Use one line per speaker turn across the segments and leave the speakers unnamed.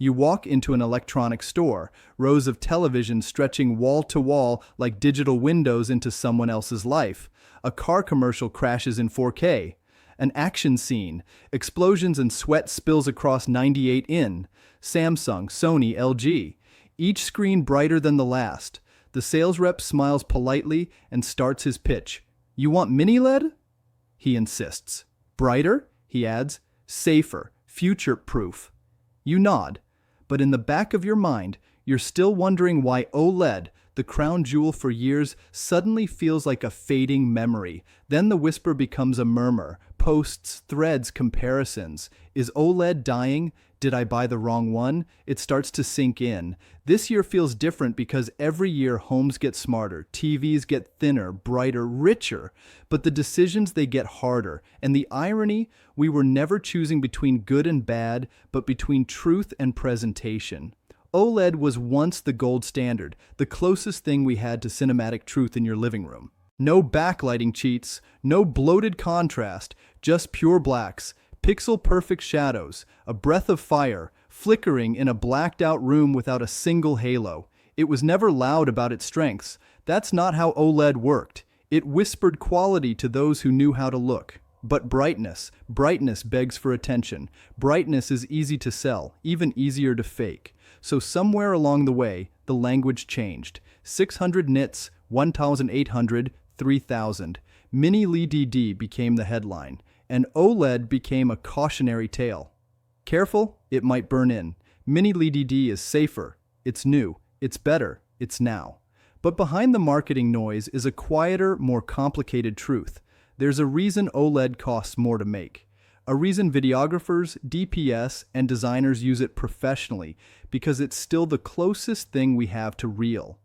You walk into an electronics store, rows of televisions stretching wall to wall like digital windows into someone else's life. A car commercial crashes in 4K. An action scene, explosions and sweat spills across 98 in. Samsung, Sony, LG. Each screen brighter than the last. The sales rep smiles politely and starts his pitch. You want mini LED? He insists. Brighter? He adds. Safer, future-proof. You nod. But in the back of your mind, you're still wondering why OLED, the crown jewel for years, suddenly feels like a fading memory. Then the whisper becomes a murmur. Posts, threads, comparisons. Is OLED dying? Did I buy the wrong one? It starts to sink in. This year feels different because every year homes get smarter, TVs get thinner, brighter, richer, but the decisions they get harder. And the irony, we were never choosing between good and bad, but between truth and presentation. OLED was once the gold standard, the closest thing we had to cinematic truth in your living room. No backlighting cheats, no bloated contrast, just pure blacks. Pixel-perfect shadows, a breath of fire, flickering in a blacked-out room without a single halo. It was never loud about its strengths. That's not how OLED worked. It whispered quality to those who knew how to look. But brightness begs for attention. Brightness is easy to sell, even easier to fake. So somewhere along the way, the language changed. 600 nits, 1,800, 3,000. Mini LED became the headline. And OLED became a cautionary tale. Careful, it might burn in. Mini LED is safer. It's new. It's better. It's now. But behind the marketing noise is a quieter, more complicated truth. There's a reason OLED costs more to make. A reason videographers, DPS, and designers use it professionally, because it's still the closest thing we have to real.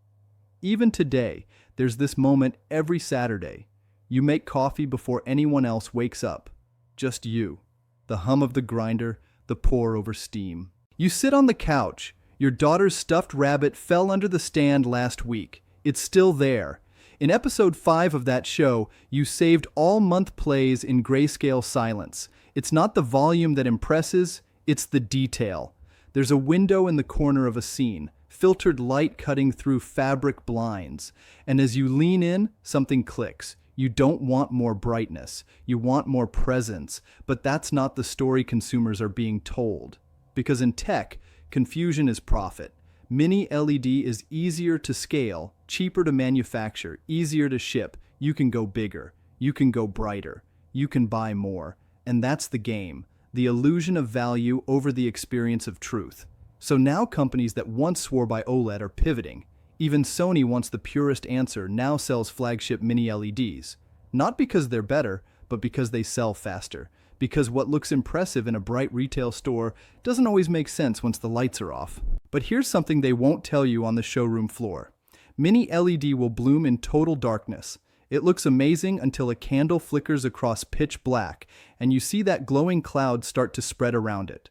Even today, there's this moment every Saturday. You make coffee before anyone else wakes up. Just you. The hum of the grinder, the pour over steam. You sit on the couch. Your daughter's stuffed rabbit fell under the stand last week. It's still there. In episode 5 of that show, you saved all month plays in grayscale silence. It's not the volume that impresses, it's the detail. There's a window in the corner of a scene, filtered light cutting through fabric blinds. And as you lean in, something clicks. You don't want more brightness. You want more presence. But that's not the story consumers are being told. Because in tech, confusion is profit. Mini LED is easier to scale, cheaper to manufacture, easier to ship. You can go bigger. You can go brighter. You can buy more. And that's the game. The illusion of value over the experience of truth. So now companies that once swore by OLED are pivoting. Even Sony, once the purest answer, now sells flagship mini LEDs. Not because they're better, but because they sell faster. Because what looks impressive in a bright retail store doesn't always make sense once the lights are off. But here's something they won't tell you on the showroom floor. Mini LED will bloom in total darkness. It looks amazing until a candle flickers across pitch black, and you see that glowing cloud start to spread around it.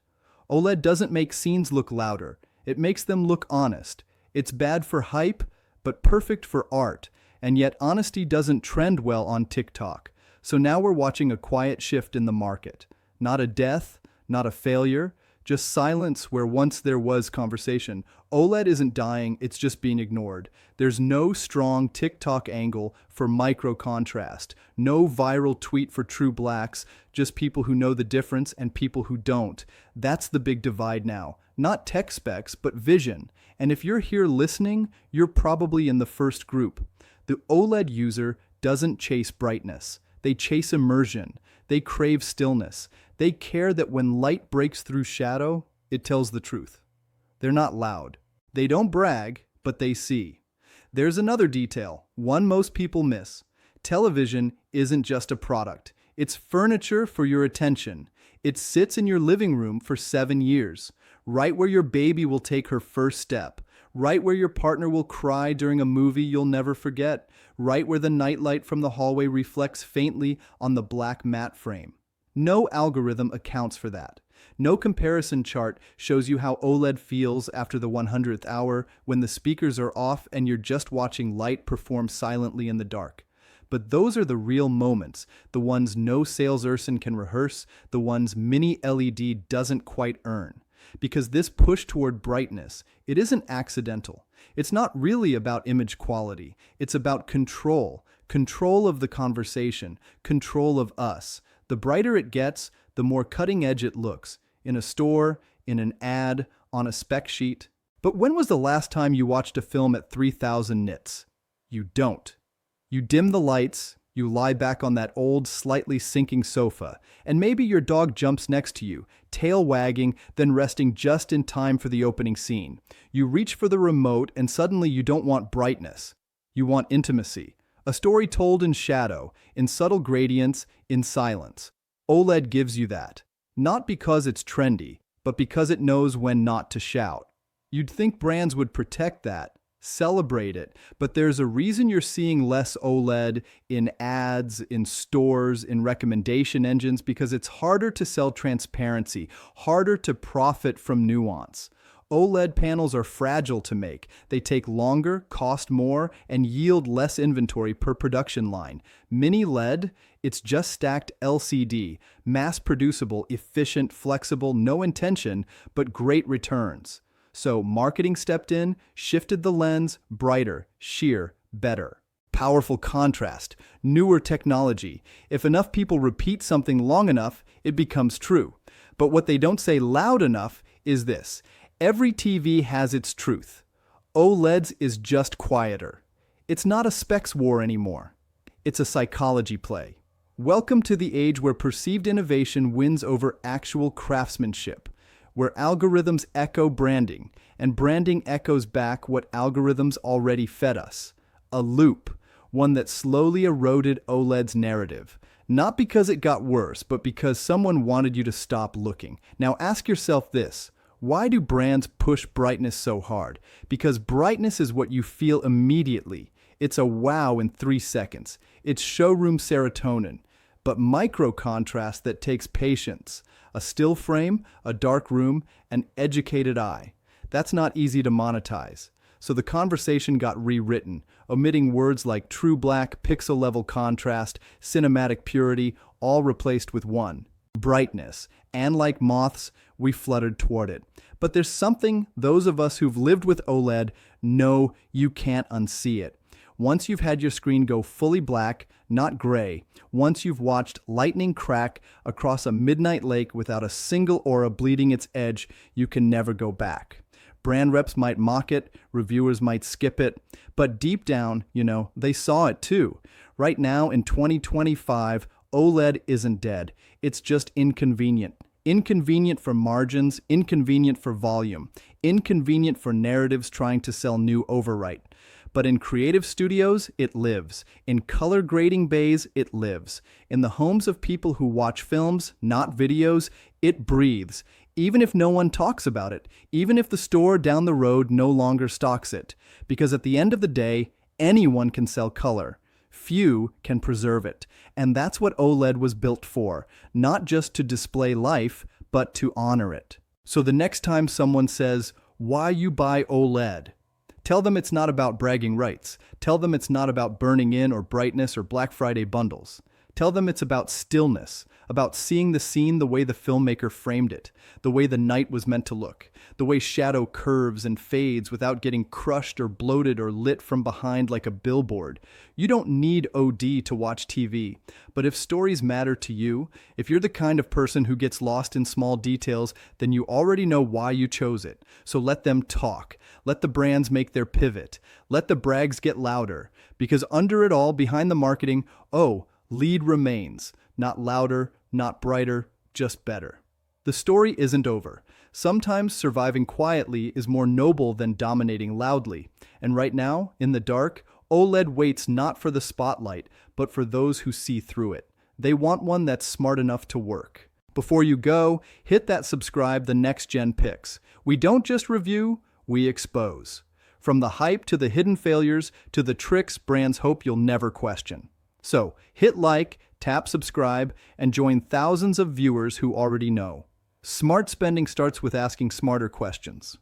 OLED doesn't make scenes look louder. It makes them look honest. It's bad for hype, but perfect for art, and yet honesty doesn't trend well on TikTok. So now we're watching a quiet shift in the market. Not a death, not a failure, just silence where once there was conversation. OLED isn't dying, it's just being ignored. There's no strong TikTok angle for micro contrast, no viral tweet for true blacks, just people who know the difference and people who don't. That's the big divide now. Not tech specs, but vision. And if you're here listening, you're probably in the first group. The OLED user doesn't chase brightness. They chase immersion. They crave stillness. They care that when light breaks through shadow, it tells the truth. They're not loud. They don't brag, but they see. There's another detail, one most people miss. Television isn't just a product. It's furniture for your attention. It sits in your living room for 7 years, right where your baby will take her first step, right where your partner will cry during a movie you'll never forget, right where the nightlight from the hallway reflects faintly on the black matte frame. No algorithm accounts for that. No comparison chart shows you how OLED feels after the 100th hour when the speakers are off and you're just watching light perform silently in the dark. But those are the real moments, the ones no salesperson can rehearse, the ones mini LED doesn't quite earn. because this push toward brightness, it isn't accidental. It's not really about image quality. It's about control. Control of the conversation. Control of us. The brighter it gets, the more cutting edge it looks. In a store, in an ad, on a spec sheet. But when was the last time you watched a film at 3000 nits? You don't. You dim the lights, you lie back on that old, slightly sinking sofa, and maybe your dog jumps next to you, tail wagging, then resting just in time for the opening scene. You reach for the remote and suddenly you don't want brightness. You want intimacy. A story told in shadow, in subtle gradients, in silence. OLED gives you that. Not because it's trendy, but because it knows when not to shout. You'd think brands would protect that, celebrate it, but there's a reason you're seeing less OLED in ads, in stores, in recommendation engines, because it's harder to sell transparency, harder to profit from nuance. OLED panels are fragile to make. They take longer, cost more, and yield less inventory per production line. Mini LED, it's just stacked LCD, mass-producible, efficient, flexible, no intention, but great returns. So marketing stepped in, shifted the lens, brighter, sheer, better. Powerful contrast, newer technology. If enough people repeat something long enough, it becomes true. But what they don't say loud enough is this. Every TV has its truth. OLEDs is just quieter. It's not a specs war anymore. It's a psychology play. Welcome to the age where perceived innovation wins over actual craftsmanship, where algorithms echo branding, and branding echoes back what algorithms already fed us. A loop, one that slowly eroded OLED's narrative. Not because it got worse, but because someone wanted you to stop looking. Now ask yourself this. Why do brands push brightness so hard? Because brightness is what you feel immediately. It's a wow in 3 seconds. It's showroom serotonin. But micro-contrast that takes patience. A still frame, a dark room, an educated eye. That's not easy to monetize. So the conversation got rewritten, omitting words like true black, pixel-level contrast, cinematic purity, all replaced with one. Brightness. And like moths, we fluttered toward it. But there's something those of us who've lived with OLED know you can't unsee it. Once you've had your screen go fully black, not gray, once you've watched lightning crack across a midnight lake without a single aura bleeding its edge, you can never go back. Brand reps might mock it, reviewers might skip it, but deep down, they saw it too. Right now, in 2025, OLED isn't dead. It's just inconvenient. Inconvenient for margins, inconvenient for volume, inconvenient for narratives trying to sell new overwrite. But in creative studios, it lives. In color grading bays, it lives. In the homes of people who watch films, not videos, it breathes. Even if no one talks about it, even if the store down the road no longer stocks it. Because at the end of the day, anyone can sell color. Few can preserve it. And that's what OLED was built for. Not just to display life, but to honor it. So the next time someone says, "Why you buy OLED?" Tell them it's not about bragging rights. Tell them it's not about burning in or brightness or Black Friday bundles. Tell them it's about stillness, about seeing the scene the way the filmmaker framed it, the way the night was meant to look, the way shadow curves and fades without getting crushed or bloated or lit from behind like a billboard. You don't need OD to watch TV, but if stories matter to you, if you're the kind of person who gets lost in small details, then you already know why you chose it. So let them talk. Let the brands make their pivot. Let the brags get louder. Because under it all, behind the marketing, lead remains. Not louder, not brighter, just better. The story isn't over. Sometimes surviving quietly is more noble than dominating loudly. And right now, in the dark, OLED waits not for the spotlight, but for those who see through it. They want one that's smart enough to work. Before you go, hit that subscribe the NextGen picks. We don't just review, we expose. From the hype to the hidden failures to the tricks brands hope you'll never question. So, hit like, tap subscribe, and join thousands of viewers who already know. Smart spending starts with asking smarter questions.